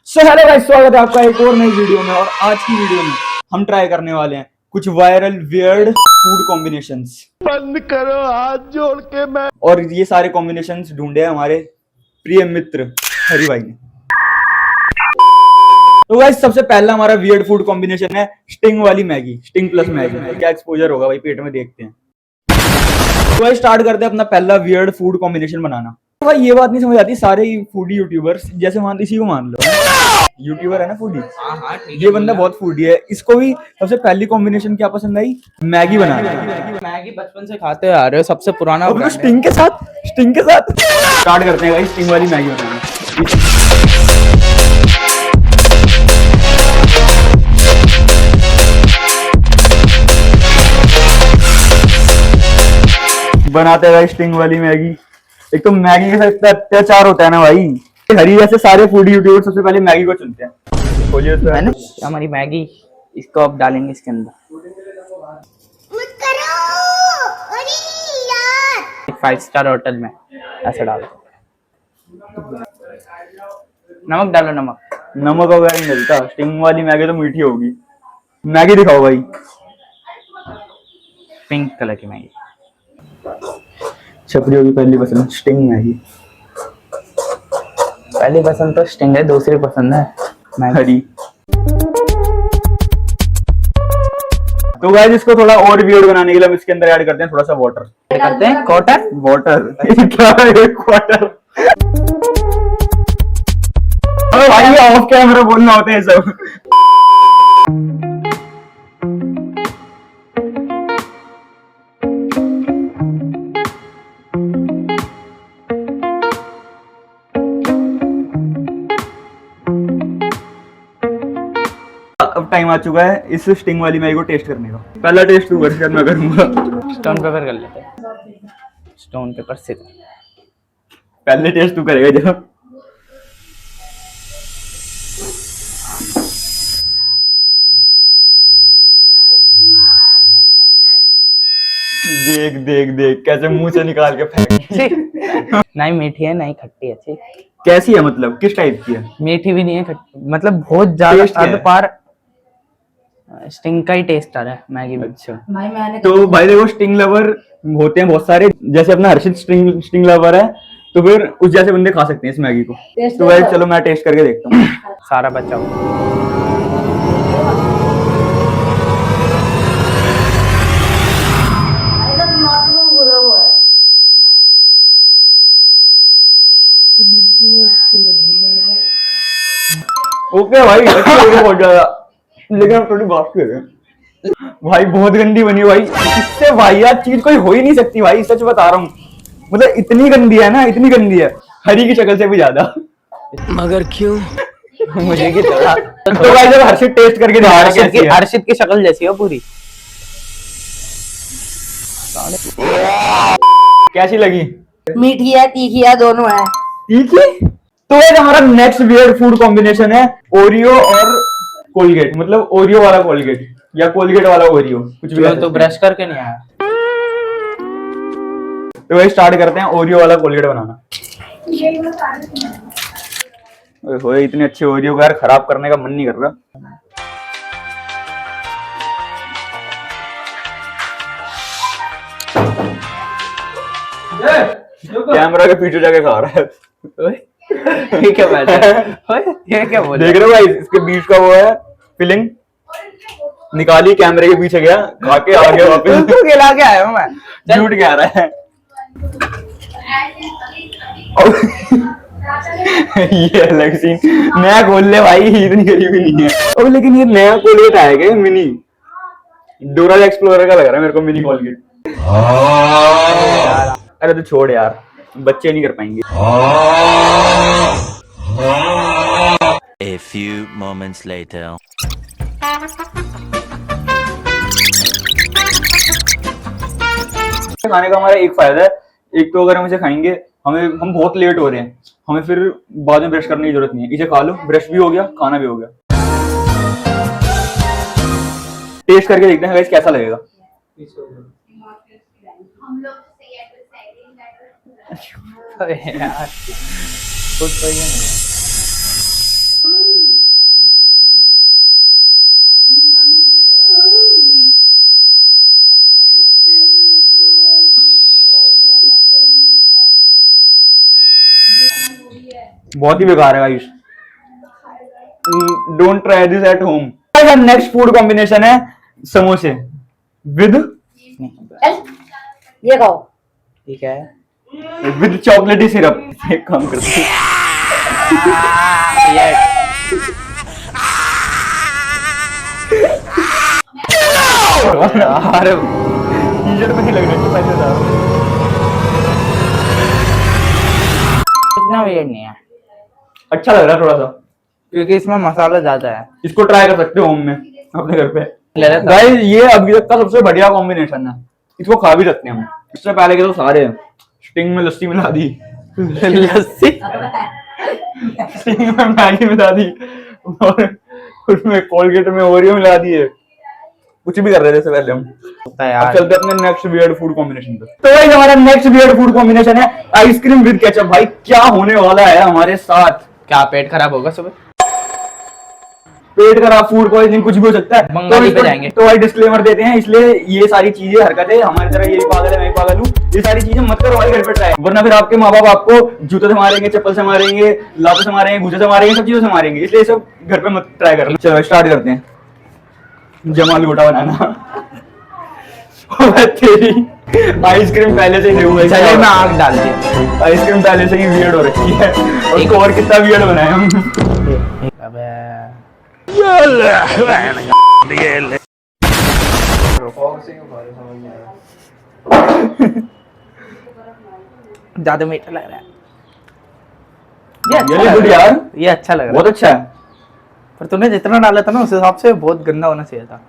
So hello guys, स्वागत है आपका एक और नई वीडियो में। और आज की वीडियो में हम ट्राई करने वाले हैं कुछ वायरल वियर्ड फूड कॉम्बिनेशंस। बंद करो हाथ जोड़ के मैं। और ये सारे कॉम्बिनेशंस ढूंढे हैं हमारे प्रिय मित्र हरी भाई ने। तो गाइस सबसे पहला हमारा वियर्ड फूड कॉम्बिनेशन है स्टिंग वाली मैगी, स्टिंग प्लस मैगी। क्या एक्सपोजर होगा भाई पेट में, देखते हैं। तो गाइस स्टार्ट करते हैं अपना पहला वियर्ड फूड कॉम्बिनेशन बनाना। तो भाई ये बात नहीं समझ आती, सारे फूडी यूट्यूबर्स जैसे मान इसी को मान लो, यूट्यूबर है ना फूडी। ये बंदा बहुत फूडी है। इसको भी सबसे पहली कॉम्बिनेशन क्या पसंद आई? मैगी बनाना। मैगी बचपन से खाते आ रहे हो, सबसे पुराना और वो स्टिंग के साथ स्टार्ट करते हैं भाई स्टिंग वाली मैगी बनाना। बनाते हैं भाई स्टिंग वाली मैगी। एक तो मैगी के साथ इतना अत्याचार होता है ना भाई। हरी जैसे सारे फूडी यूट्यूबर सबसे पहले मैगी को चुनते हैं। खोलिए मैंने हमारी मैगी, इसको अब डालेंगे इसके अंदर। मत करो, अरे यार। 5 स्टार होटल में ऐसा डालो। नमक डालो, नमक वगैरह नहीं मिलता। स्टिंग वाली मैगी तो मीठी होगी। मैगी दिखाओ भाई। पिंक कलर की मैगी। छपरियों की पहली पसंद स्टिंग मैगी। पहली पसंद तो स्टिंग है, दूसरी पसंद है मैगी। हरी। तो गाइस इसको थोड़ा और वियर्ड बनाने के लिए हम इसके अंदर ऐड करते हैं थोड़ा सा वाटर। करते हैं क्वार्टर। क्या है क्वार्टर? अरे भाई ये ऑफ कैमरा बोलना होता है सब। अब टाइम आ चुका है इस स्टिंग वाली मैगी को टेस्ट करने का। पहला टेस्ट तू कर, फिर मैं करूंगा। स्टोन पेपर कर लेते हैं। स्टोन पेपर से पहले टेस्ट तू करेगा जब। देख देख देख कैसे मुंह से निकाल के फेंक। नहीं मीठी है, नहीं खट्टी है। ठीक, कैसी है मतलब किस टाइप की है? मीठी भी नहीं है, खट्टी मतलब बहुत ज्यादा टेस्ट क्या है? अर्ध पार स्टिंग का ही टेस्ट आ रहा है मैगी में। अच्छा तो भाई देखो स्टिंग लवर होते हैं बहुत सारे, जैसे अपना हर्षित स्टिंग लवर है, तो फिर उस जैसे बंदे खा सकते हैं इस मैगी को। तो भाई चलो मैं टेस्ट करके देखता हूँ। सारा बचा हुआ। ओके भाई अच्छी लगी बहुत ज्यादा, लेकिन अब थोड़ी बात करें भाई बहुत गंदी बनी भाई। इससे वाहियात चीज कोई हो ही नहीं सकती भाई, सच बता रहा हूँ। मतलब इतनी गंदी है ना, इतनी गंदी है हरी की शक्ल से भी ज्यादा। मगर क्यों? मुझे की तरह। तो भाई जब हर्षित टेस्ट करके दिखा रहा है कैसी है। हर्षित की शक्ल जैसी है पूरी। कैसी लगी? मीठी है, तीखी है, दोनों है। तीखी? तो ये हमारा नेक्स्ट वियर्ड फूड कॉम्बिनेशन है ओरियो और कोलगेट। मतलब ओरियो वाला कोलगेट या कोलगेट वाला ओरियो, कुछ भी। तो ब्रश करके नहीं आया। तो वही स्टार्ट करते हैं ओरियो वाला कोलगेट बनाना। ओए इतने अच्छे ओरियो को यार खराब करने का मन नहीं कर रहा। कैमरा के पीछे जाके खा रहा है। ये क्या बात है? ये क्या बोल देख रहे हो भाई, इसके बीच का वो है फिलिंग निकाली, कैमरे के पीछे गया, खा के आ गया वापस। तू खिला के आया हूं मैं। झूठ कह रहा है। ये अलग सीन। नया खोल ले भाई, इतनी गरीबी नहीं है। और लेकिन ये नया कोलगेट आएगा मिनी, डोरा एक्सप्लोरर का लग रहा है मेरे को मिनी कोलगेट। अरे तो छोड़ यार, बच्चे नहीं कर पाएंगे। A few moments later. खाने का हमारा एक फायदा है, एक तो अगर हम इसे खाएंगे हम बहुत लेट हो रहे हैं, हमें फिर बाद में ब्रश करने की जरूरत नहीं है। इसे खा लो, ब्रश भी हो गया, खाना भी हो गया। टेस्ट करके देखते हैं गाइस कैसा लगेगा। यार खुद तो ये बहुत ही बेकार है guys, don't try this at home. Next food combination है समोसे विद ये खाओ। ठीक है। विद चॉकलेटी सिरप। एक काम करते हैं, ये अरे टीशर्ट पे नहीं लग रहा, पहले था। इतना वेट नहीं है अच्छा लग रहा है थोड़ा सा, क्योंकि इसमें मसाला ज्यादा है। इसको ट्राई कर सकते हो होम में अपने घर पे। ले रहा था। गाइस ये अभी तक का सबसे बढ़िया कॉम्बिनेशन है, इसको खा भी सकते हैं हम। इससे पहले के तो सारे स्टिंग में लस्सी मिला दी, लस्सी स्टिंग में मैगी मिला दी, और उसमें कोलगेट में ओरियो मिला दिए, कुछ भी कर रहे थे इससे पहले हम। होता है अब यार। चलते हैं अपने नेक्स्ट वियर्ड फूड कॉम्बिनेशन पे। तो भाई हमारा नेक्स्ट वियर्ड फूड कॉम्बिनेशन है आइसक्रीम विद केचप। भाई क्या होने वाला है हमारे साथ? क्या पेट खराब होगा सुबह? पेट खराब, फूड पॉइजनिंग, कुछ भी हो सकता है। बंगाली पे जाएंगे। तो भाई डिस्क्लेमर देते हैं, इसलिए ये सारी चीजें हरकतें हमारी तरह, ये भी पागल है मैं भी पागल हूँ, ये सारी चीजें मत करो भाई घर पे ट्राई, वरना फिर आपके माँ बाप आपको जूते से मारेंगे, चप्पल से मारेंगे, लातों से मारेंगे, घूसे से मारेंगे, सब चीजों से मारेंगे। इसलिए सब घर पे मत ट्राई कर लो। चलो स्टार्ट करते हैं। जमाल गोटा बनाना। तेरी आइसक्रीम पहले से ही चलिए मैं आग डालती हूँ। आइसक्रीम पहले से ही वियर्ड हो रखी है, और इसको और कितना वियर्ड बनाए हम। अबे ज्यादा मीठा लग रहा है। ये गुड यार, ये अच्छा लग रहा बहुत है। अच्छा है। पर तूने जितना डाला था ना उस हिसाब से बहुत गंदा होना चाहिए था।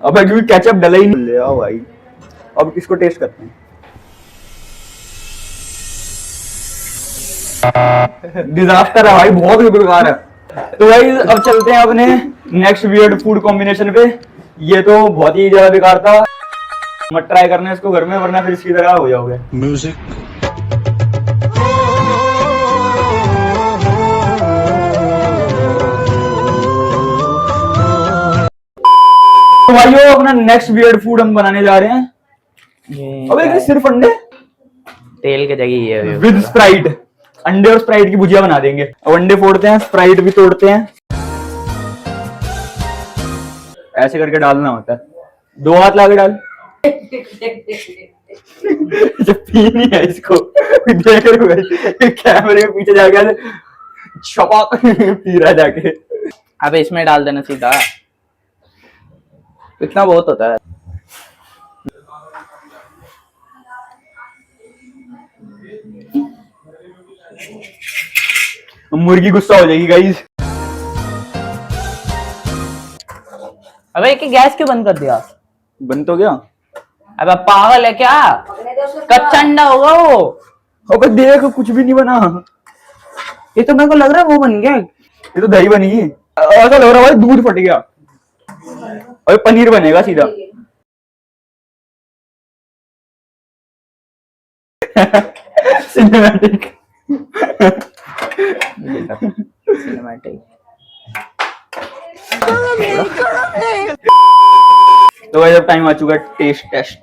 अब क्योंकि केचप डला ही नहीं। ले आओ भाई, अब इसको टेस्ट करते हैं। डिजास्टर है भाई, बहुत बेकार है। तो भाई अब चलते हैं अपने नेक्स्ट वियर्ड फूड कॉम्बिनेशन पे। ये तो बहुत ही ज्यादा बेकार था, मत ट्राई करना इसको घर में, वरना फिर इसकी तरह हो जाओगे। तो भाइयों अपना नेक्स्ट वियर्ड फूड हम बनाने जा रहे हैं। अबे ये सिर्फ अंडे तेल के जगह ये विद स्प्राइट, अंडे और स्प्राइट की भुजिया बना देंगे। अब अंडे फोड़ते हैं, स्प्राइट भी तोड़ते हैं, ऐसे करके डालना होता है, 2 हाथ लाके डाल। जब पीनी है इसको, देख रहे हो कैमरे के पीछे जाके छपाक पी रहा जाके। अबे इसमें डाल देना सीधा, इतना बहुत होता है। मुर्गी गुस्सा हो जाएगी गाइस। अबे कि गैस क्यों बंद कर दिया? बन तो गया। अबे पागल है क्या? कच्चा अंडा होगा वो। अबे देख कुछ भी नहीं बना, ये तो मेरे को लग रहा है वो बन गया। ये तो दही बनेगी। ऐसा लग रहा है भाई दूध फट गया, और पनीर बनेगा सीधा। सिनेमैटिक। सिनेमैटिक। तो भाई अब टाइम आ चुका है टेस्ट टेस्ट।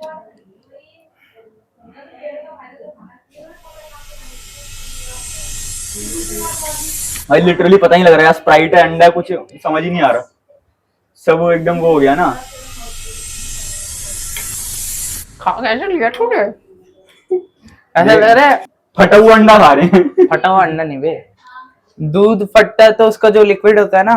भाई लिटरली पता ही लग रहा है, स्प्राइट है, अंडा है, कुछ समझ ही नहीं आ रहा, सब एकदम वो हो गया ना। खा कैसे लिया तूने? ऐसा लग रहा है फटा हुआ अंडा खा रहे हैं। फटा हुआ अंडा नहीं बे, दूध फटता है तो उसका जो लिक्विड होता है ना,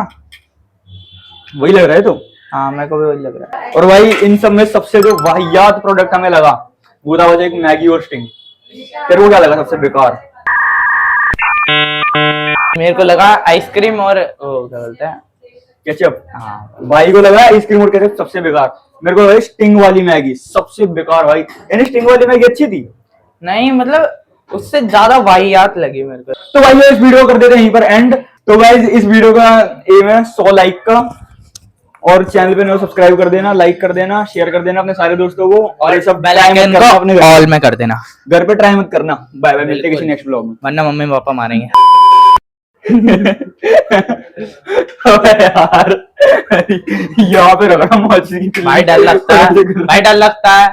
वही लग रहा है। तो हाँ मेरे को भी वही लग रहा है। और भाई इन सब में सबसे जो वाहियात प्रोडक्ट हमें लगा वो था एक मैगी और स्टिंग। तेरे को क्या लगा सबसे बेकार? मेरे को लगा आइसक्रीम और वो क्या बोलते हैं, केचप। हाँ भाई को लगा आइसक्रीम और केचप सबसे बेकार, मेरे को लगा स्टिंग वाली मैगी सबसे बेकार। भाई यानी स्टिंग वाली मैगी अच्छी थी नहीं, मतलब उससे ज्यादा वाहियात लगी मेरे को। तो भाई इस वीडियो को कर देते हैं यहीं पर एंड। तो गाइस इस वीडियो का एम है 100 लाइक का, और चैनल पे नो सब्सक्राइब कर देना, लाइक कर देना, शेयर कर देना अपने सारे दोस्तों को, और ये सब बेल आइकन को अपने ऑल में कर देना। घर पे ट्राई मत करना। बाय बाय, मिलते हैं किसी नेक्स्ट ब्लॉग में। वरना मम्मी पापा मारेंगे। अबे यार यहाँ पे रखा मौज की। भाई डर लगता है, भाई डर लगता है।